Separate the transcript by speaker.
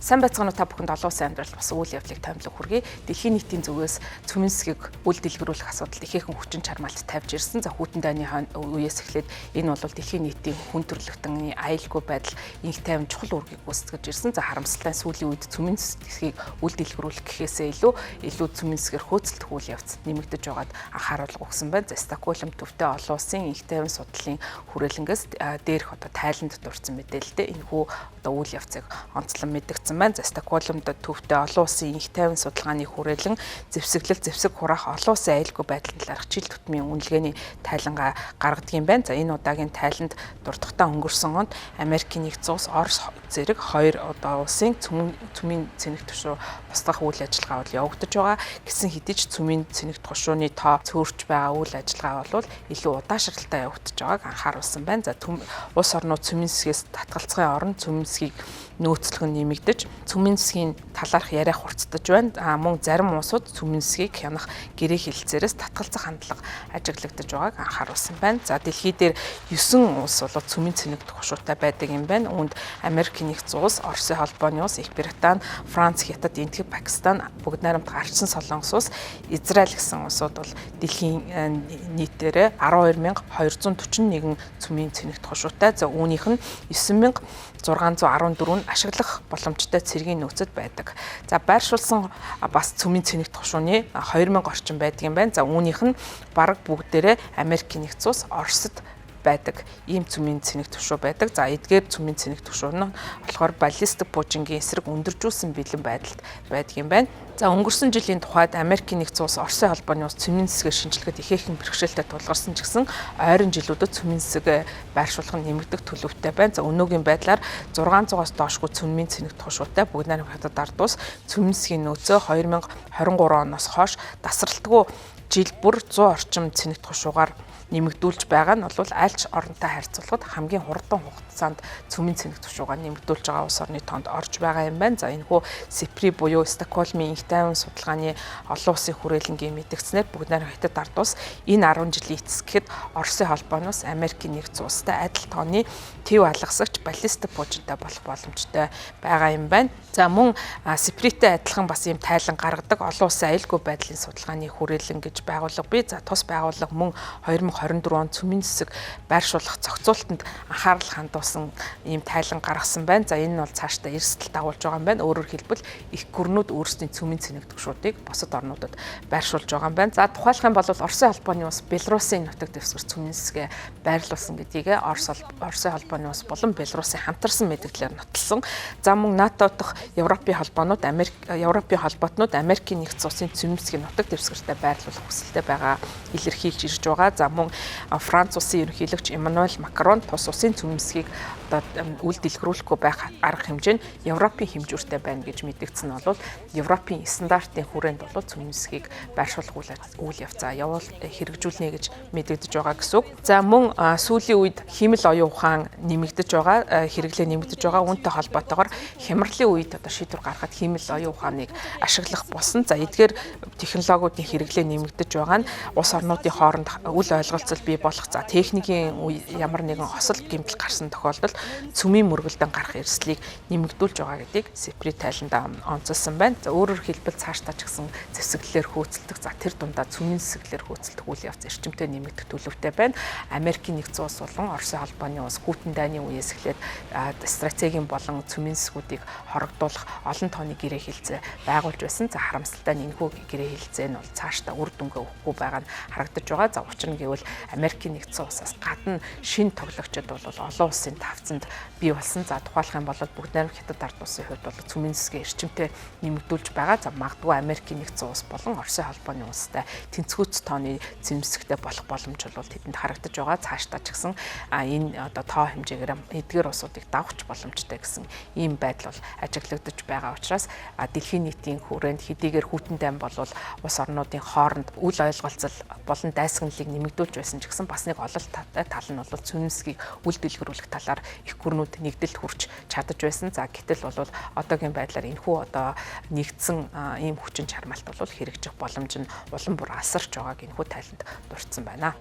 Speaker 1: Сайн байцгаана уу та бүхэнд олон улсын амьдрал бас үйл явдлыг томилог хүргэе. Дэлхийн нийтийн зүгээс цөмийн засгийг үл дэлгэрүүлэх асуудалд ихээхэн хүчин чармаалт тавьж ирсэн. За хүйтэн дайны үеэс эхлээд энэ бол дэлхийн нийтийн хүн төрөлхтөн аюулгүй байдал инх тайван чухал үүргийг гүйцэтгэж ирсэн. За харамсалтай сүүлийн үед цөмийн засгийг үл дэлгэрүүлэх гэхээсээ илүү цөмийн засгээр хөөцөлдөх үйл явц нэмэгдэж байгаад анхааруулга өгсөн байна. За Стокгольм төвтэй олон улсын инх тайван судлалын хүрээлэнгээс дээрх тайланд дурсан мэдээлэлтэй энэхүү үйл явцыг онцлон мэдгдсэн байна. За Стокгольмд төвтэй олон улсын инх тайван судалгааны хүрээлэн зэвсэг хураах олон улсын аюулгүй байдлын талаарх жил тутмын үнэлгээний тайлангаа гаргадаг юм байна. За энэ удаагийн тайланд дуртагтаа өнгөрсөн онд Америкийн нэгдсэн улс, Орос зэрэг хоёр улсын цөмийн цэнэг түвшин устгах үйл ажиллагаа бол явагдаж байгаа. Гэсэн хэдий ч цөмийн цэнэг түвшиний тоо цөөрч байгаа үйл ажиллагаа бол илүү удаашралтай явагдаж байгааг анхааруулсан байна. За улс орнууд цөмийн засгээс татгалзахын оронд цөмийн засгийг нөөцлөх нь нэмэгдэж, цөмийн засгийн талаарх яриа хурцдаж байна. Мөн зарим улсууд цөмийн засгийг хянах гэрээ хэлэлцээрээс татгалзах хандлага ажиглагдаж байгааг анхааруулсан байна. За дэлхий дээр 9 улс бол цөмийн цэнэг түвшинтай байдаг юм байна. Үүнд Америкийн нэгдсэн улс, Оросын холбооны улс, Их Британи, Франц, Хятад, Индия, Пакистан, бүгд найрамд гарчсан Солонгос улс, Израиль гэсэн улсууд бол дэлхийн нийтээрээ 12,241 цөмийн цэнэг түвшинтай. За үүнийх нь 9,614 ашиглах боломжтой цэргийн нөөцөд байдаг. За байршуулсан бас цөмийн цэнэг түвшины 2000 орчим байдаг юм байна. За үүнийх нь бараг бүгдээрээ Америкийн нэгдсэн улс, Оросд байдаг ийм цөмийн цэнэг түвшин байдаг. За эдгээр цөмийн цэнэг түвшин нь болохоор баллистик буужингийн эсрэг өндөржүүлсэн бэлэн байдалд байдаг юм байна. За өнгөрсөн жилийн тухайд Америкийн нэгдсэн улс, Оросын холбооны улс цөмийн засгийн шинжилгээд ихээхэн бэрхшээлтэй тулгарсан ч гэсэн ойрын жилүүдэд цөмийн засаг байршуулах нь нэмэгдэх төлөвтэй байна. За өнөөгийн байдлаар 600-аас доошгүй цөмийн цэнэг түвшинтай бүгд найрамд Хятад ард улс цөмийн засгийн нөөцөө 2023 оноос хойш тасралтгүй жил бүр 100 орчим цэнэг түвшингаар нэмэгдүүлж байгаа нь бол альч оронтой харьцуулахад хамгийн хурдан хугацаанд цөмийн цэнэг түвшингаа нэмэгдүүлж байгаа улс орны тоонд орж байгаа юм байна. За энэхүү СИПРИ буюу Стокгольмын инх тайван судалгааны олон улсын хүрээлэнгийн мэдгдснээр бүгд найрамд Хятад ард улс энэ 10 жилийн эцэсгэд Оросын холбооны улс, Америкийн нэгдсэн улстай адил тооны төв алгасагч баллистик буужинтай болох боломжтой байгаа юм байна. За мөн СИПРИтэй адилхан бас ийм тайлан гаргадаг олон улсын аюулгүй байдлын судалгааны хүрээлэн гэж байгууллага бий. За тус байгууллага мөн 2024 он цөмийн засаг байршуулах зохицуултанд анхаарал хандуулсан ийм тайлан гаргасан байна. За энэ нь бол цаашдаа эрсдэл дагуулж байгаа юм байна. Өөрөөр хэлбэл их гүрнүүд өөрсдийн цөмийн цэнэг түвшинуудыг бусад орнуудад байршуулж байгаа юм байна. За тухайлах юм бол Оросын холбооны улс Белорусын нутаг дэвсгэр цөмийн засгийг байрлуулсан гэдгийг Оросын холбооны улс болон Белорусын хамтарсан мэдээлэлээр нотолсон. За мөн НАТО дахь Европын холбоонууд, Европын холбоотнууд Америкийн нэгдсэн улсын цөмийн засгийн нутаг дэвсгэртээ байрлуулах хүсэлтэй байгаа илэрхийлж ирж байгаа. За мөн Франц улсын ерөнхийлөгч Эммануэль Макрон тус улсын цөмийн засгийг үл дэлгэрүүлэхгүй байх арга хэмжээ нь Европын хэмжүүртэй байна гэж мэдгдсэн нь бол Европын стандартын хүрээнд бол цөмийн засгийг байршуулах үйл явцаа хэрэгжүүлнэ гэж мэдэгдэж байгаа гэсэн үг. За мөн сүүлийн үед химэл оюун ухаан нэмэгдэж байгаа, хэрэглээ нэмэгдэж байгаа. Үүнтэй холбоотойгоор хямралын үед шийдвэр гаргахад химэл оюун ухааныг ашиглах болсон. За эдгээр технологиудын хэрэглээ нэмэгдэж байгаа нь улс орнуудын хооронд үл ойлголцол бий болох. За техникийн ямар нэгэн осол гэмтэл гарсан тохиолдолд цөмийн мөргөлдөн гарах эрсдлийг нэмэгдүүлж байгаа гэдгийг СИПРИ тайландаа онцолсон байна. За өөрөөр хэлбэл цаашдаа ч гэсэн зэвсэглэлээр хөөцөлдөх, за тэр дундаа цөмийн зэвсэглэлээр хөөцөлдөх үйл явц эрчимтэй нэмэгдэх төлөвтэй байна. Америкийн нэгдсэн улс болон Оросын холбооны улс хүйтэн дайны үеэс эхлээд стратегийн болон цөмийн засгуудыг хорогдуулах олон тооны гэрээ хэлэлцээ байгуулж байсан. За харамсалтай нь энэхүү гэрээ хэлэлцээ нь бол цаашдаа үр дүнгээ өгөхгүй байгаа нь харагдаж байгаа. За учир нь гэвэл Америкийн нэгдсэн улсаас гадна шинэ тоглогчид бол олон улсын тавцанд бий болсон. За тухайлах юм бол бүгд найрамд Хятад ард улсын хувьд бол цөмийн засгийн эрчимтэй нэмэгдүүлж байгаа. За магадгүй Америкийн нэгдсэн улс болон Оросын холбооны улстай тэнцвүүц тооны цөмийн засагтай болох боломж бол тэдэнд харагдаж байгаа. Цаашдаа ч гэсэн энэ тоо хэмжээгээр эдгээр улсуудыг давах боломжтой гэсэн ийм байдал бол ажиглагдаж байгаа учраас дэлхийн нийтийн хүрээнд хэдийгээр хүйтэн дайн бол улс орнуудын хооронд үл ойлголцол болон дайсагналыг нэмэгдүүлж байсан ч гэсэн бас нэг ололттой тал нь бол цөмийн засгийг үл дэлгэрүүлэх талаар их гүрнүүд нэгдэлд хүрч чадаж байсан. За гэтэл бол одоогийн байдлаар энэхүү нэгдсэн ийм хүчин чармаалт бол хэрэгжих боломж нь улам бүр алсарч байгааг энэхүү тайланд дурдсан байна.